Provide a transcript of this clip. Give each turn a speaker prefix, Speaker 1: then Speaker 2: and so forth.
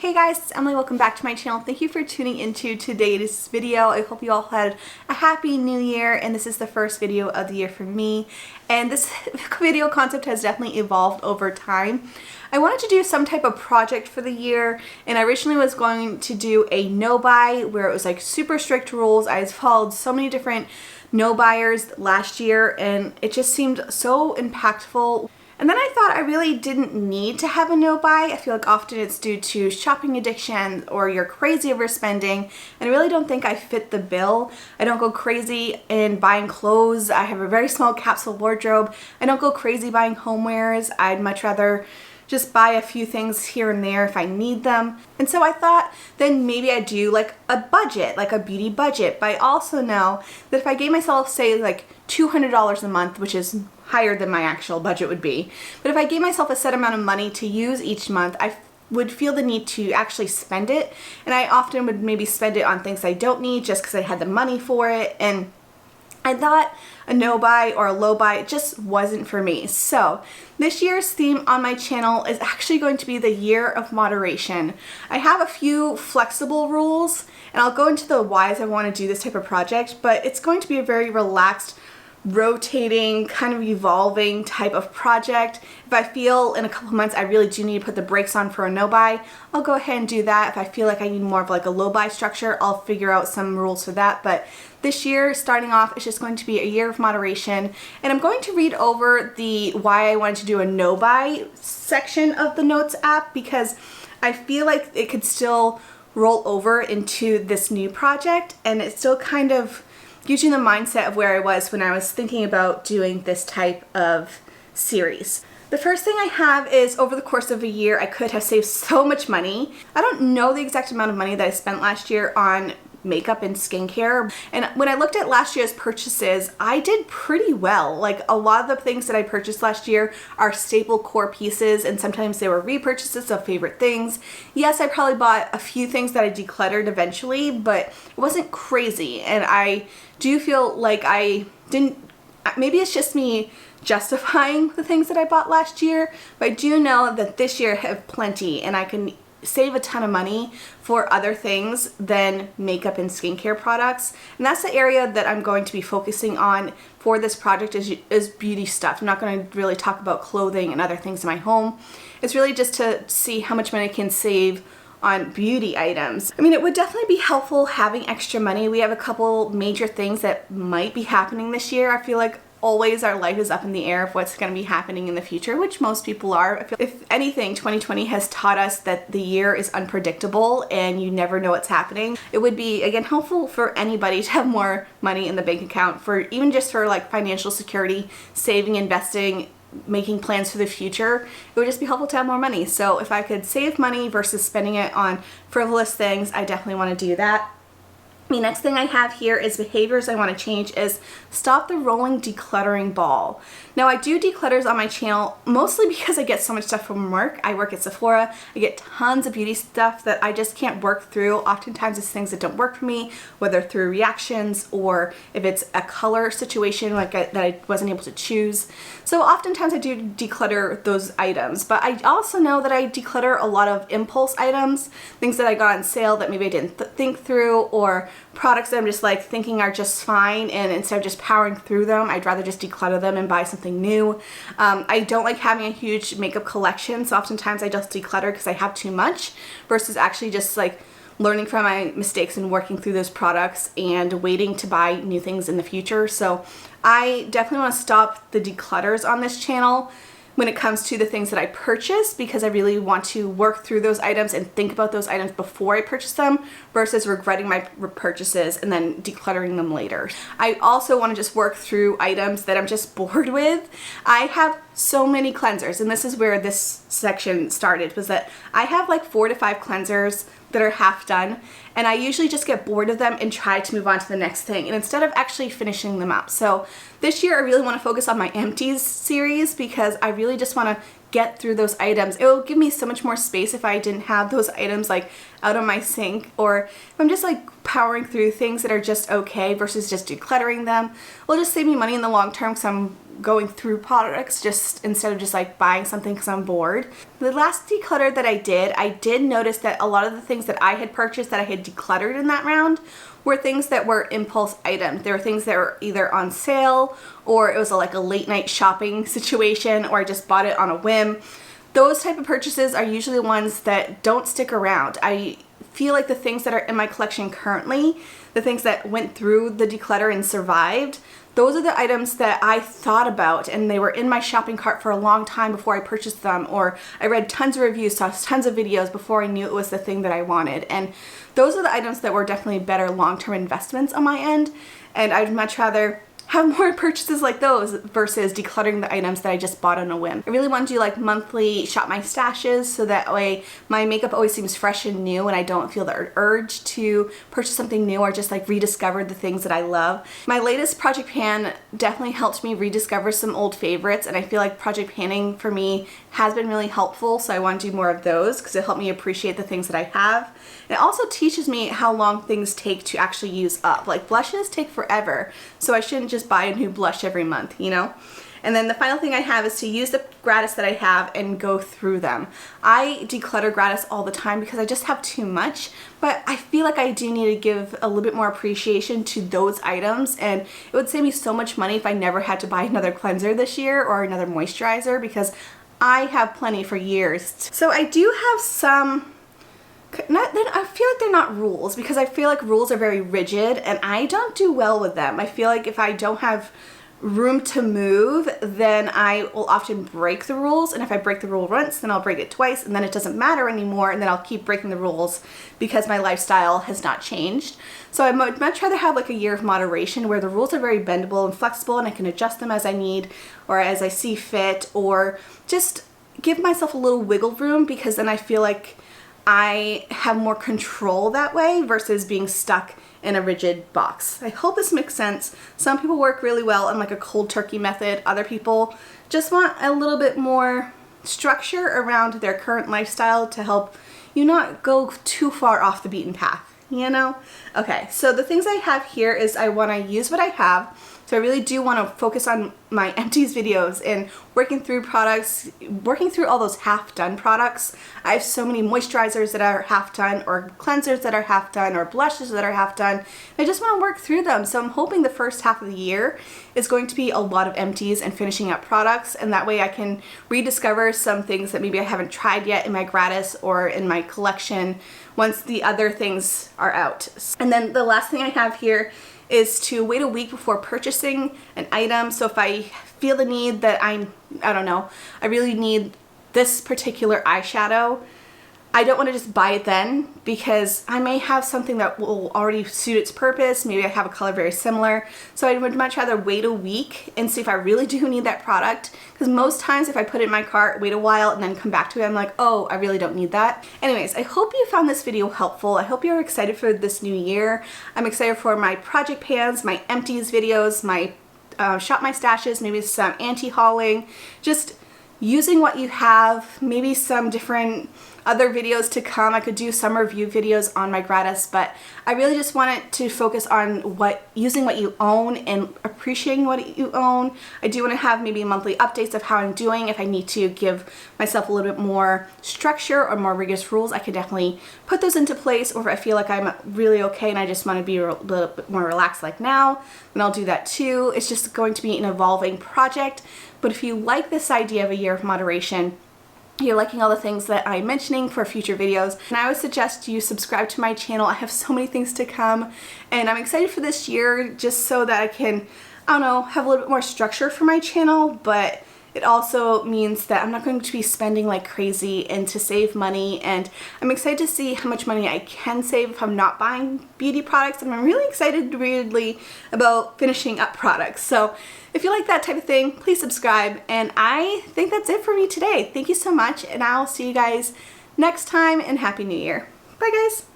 Speaker 1: Hey guys, it's Emily. Welcome back to my channel. Thank you for tuning into today's video. I hope you all had a happy new year, and this is the first video of the year for me. And this video concept has definitely evolved over time. I wanted to do some type of project for the year, and I originally was going to do a no-buy where it was like super strict rules. I followed so many different no-buyers last year, and it just seemed so impactful. And then I thought I really didn't need to have a no-buy. I feel like often it's due to shopping addiction or you're crazy overspending, and I really don't think I fit the bill. I don't go crazy in buying clothes. I have a very small capsule wardrobe. I don't go crazy buying homewares. I'd much rather just buy a few things here and there if I need them. And so I thought then maybe I'd do like a budget, like a beauty budget. But I also know that if I gave myself, say, like $200 a month, which is higher than my actual budget would be, but if I gave myself a set amount of money to use each month, I would feel the need to actually spend it. And I often would maybe spend it on things I don't need just because I had the money for it. And I thought a no-buy or a low-buy just wasn't for me. So this year's theme on my channel is actually going to be the year of moderation. I have a few flexible rules, and I'll go into the whys I want to do this type of project, but it's going to be a very relaxed, rotating, kind of evolving type of project. If I feel in a couple months I really do need to put the brakes on for a no-buy, I'll go ahead and do that. If I feel like I need more of like a low-buy structure, I'll figure out some rules for that. But this year, starting off, it's just going to be a year of moderation, and I'm going to read over the why I wanted to do a no-buy section of the Notes app, because I feel like it could still roll over into this new project, and it still kind of gives you the mindset of where I was when I was thinking about doing this type of series. The first thing I have is, over the course of a year, I could have saved so much money. I don't know the exact amount of money that I spent last year on makeup and skincare, and when I looked at last year's purchases, I did pretty well. Like, a lot of the things that I purchased last year are staple core pieces, and sometimes they were repurchases of favorite things. Yes, I probably bought a few things that I decluttered eventually, but it wasn't crazy, and I do feel like I didn't, maybe it's just me justifying the things that I bought last year, but I do know that this year I have plenty, and I can save a ton of money for other things than makeup and skincare products. And that's the area that I'm going to be focusing on for this project is beauty stuff. I'm not going to really talk about clothing and other things in my home. It's really just to see how much money I can save on beauty items. I mean, it would definitely be helpful having extra money. We have a couple major things that might be happening this year. I feel like always our life is up in the air of what's going to be happening in the future, which most people are. I feel if anything, 2020 has taught us that the year is unpredictable and you never know what's happening. It would be, again, helpful for anybody to have more money in the bank account, for even just for like financial security, saving, investing, making plans for the future. It would just be helpful to have more money. So if I could save money versus spending it on frivolous things, I definitely want to do that. The next thing I have here is behaviors I want to change is stop the rolling decluttering ball. Now, I do declutters on my channel mostly because I get so much stuff from work. I work at Sephora. I get tons of beauty stuff that I just can't work through. Oftentimes it's things that don't work for me, whether through reactions or if it's a color situation like that I wasn't able to choose. So oftentimes I do declutter those items, but I also know that I declutter a lot of impulse items, things that I got on sale that maybe I didn't think through, or products that I'm just like thinking are just fine, and instead of just powering through them, I'd rather just declutter them and buy something new. I don't like having a huge makeup collection, so oftentimes I just declutter because I have too much versus actually just like learning from my mistakes and working through those products and waiting to buy new things in the future. So I definitely want to stop the declutters on this channel when it comes to the things that I purchase, because I really want to work through those items and think about those items before I purchase them versus regretting my purchases and then decluttering them later. I also want to just work through items that I'm just bored with. I have so many cleansers, and this is where this section started, was that I have like 4 to 5 cleansers that are half done, and I usually just get bored of them and try to move on to the next thing, and instead of actually finishing them up. So this year I really want to focus on my empties series, because I really just want to get through those items. It will give me so much more space if I didn't have those items like out of my sink, or if I'm just like powering through things that are just okay versus just decluttering them. It'll just save me money in the long term, because I'm going through products just instead of just like buying something because I'm bored. The last declutter that I did notice that a lot of the things that I had purchased that I had decluttered in that round were things that were impulse items. There were things that were either on sale, or it was like a late night shopping situation, or I just bought it on a whim. Those type of purchases are usually ones that don't stick around. I feel like the things that are in my collection currently, the things that went through the declutter and survived, those are the items that I thought about and they were in my shopping cart for a long time before I purchased them, or I read tons of reviews, saw tons of videos before I knew it was the thing that I wanted. And those are the items that were definitely better long-term investments on my end, and I'd much rather have more purchases like those versus decluttering the items that I just bought on a whim. I really want to do like monthly shop my stashes, so that way my makeup always seems fresh and new and I don't feel the urge to purchase something new or just like rediscover the things that I love. My latest project pan definitely helped me rediscover some old favorites, and I feel like project panning for me has been really helpful, so I want to do more of those because it helped me appreciate the things that I have. It also teaches me how long things take to actually use up. Like blushes take forever, so I shouldn't just buy a new blush every month, you know? And then the final thing I have is to use the gratis that I have and go through them. I declutter gratis all the time because I just have too much, but I feel like I do need to give a little bit more appreciation to those items, and it would save me so much money if I never had to buy another cleanser this year or another moisturizer, because I have plenty for years. So I do have some, I feel like they're not rules, because I feel like rules are very rigid and I don't do well with them. I feel like if I don't have room to move, then I will often break the rules, and if I break the rule once, then I'll break it twice, and then it doesn't matter anymore, and then I'll keep breaking the rules because my lifestyle has not changed. So I would much rather have like a year of moderation where the rules are very bendable and flexible and I can adjust them as I need or as I see fit, or just give myself a little wiggle room, because then I feel like I have more control that way versus being stuck in a rigid box. I hope this makes sense. Some people work really well on like a cold turkey method. Other people just want a little bit more structure around their current lifestyle to help you not go too far off the beaten path, you know? Okay, so the things I have here is I want to use what I have. So I really do want to focus on my empties videos and working through products, working through all those half-done products. I have so many moisturizers that are half-done, or cleansers that are half-done, or blushes that are half-done. I just want to work through them. So I'm hoping the first half of the year is going to be a lot of empties and finishing up products, and that way I can rediscover some things that maybe I haven't tried yet in my gratis or in my collection once the other things are out. And then the last thing I have here is to wait a week before purchasing an item. So if I feel the need that I don't know, I really need this particular eyeshadow, I don't want to just buy it then, because I may have something that will already suit its purpose. Maybe I have a color very similar. So I would much rather wait a week and see if I really do need that product, because most times if I put it in my cart, wait a while, and then come back to it, I'm like, oh, I really don't need that. Anyways, I hope you found this video helpful. I hope you're excited for this new year. I'm excited for my project pans, my empties videos, my shop my stashes, maybe some anti-hauling, just using what you have, maybe some different other videos to come. I could do some review videos on my gratis, but I really just wanted to focus on using what you own and appreciating what you own. I do want to have maybe monthly updates of how I'm doing. If I need to give myself a little bit more structure or more rigorous rules, I can definitely put those into place, or if I feel like I'm really okay and I just want to be a little bit more relaxed like now, then I'll do that too. It's just going to be an evolving project. But if you like this idea of a year of moderation, you're liking all the things that I'm mentioning for future videos, and I would suggest you subscribe to my channel. I have so many things to come, and I'm excited for this year just so that I can, I don't know, have a little bit more structure for my channel, but it also means that I'm not going to be spending like crazy and to save money, and I'm excited to see how much money I can save if I'm not buying beauty products, and I'm really excited weirdly about finishing up products. So if you like that type of thing, please subscribe, and I think that's it for me today. Thank you so much, and I'll see you guys next time, and Happy New Year. Bye guys!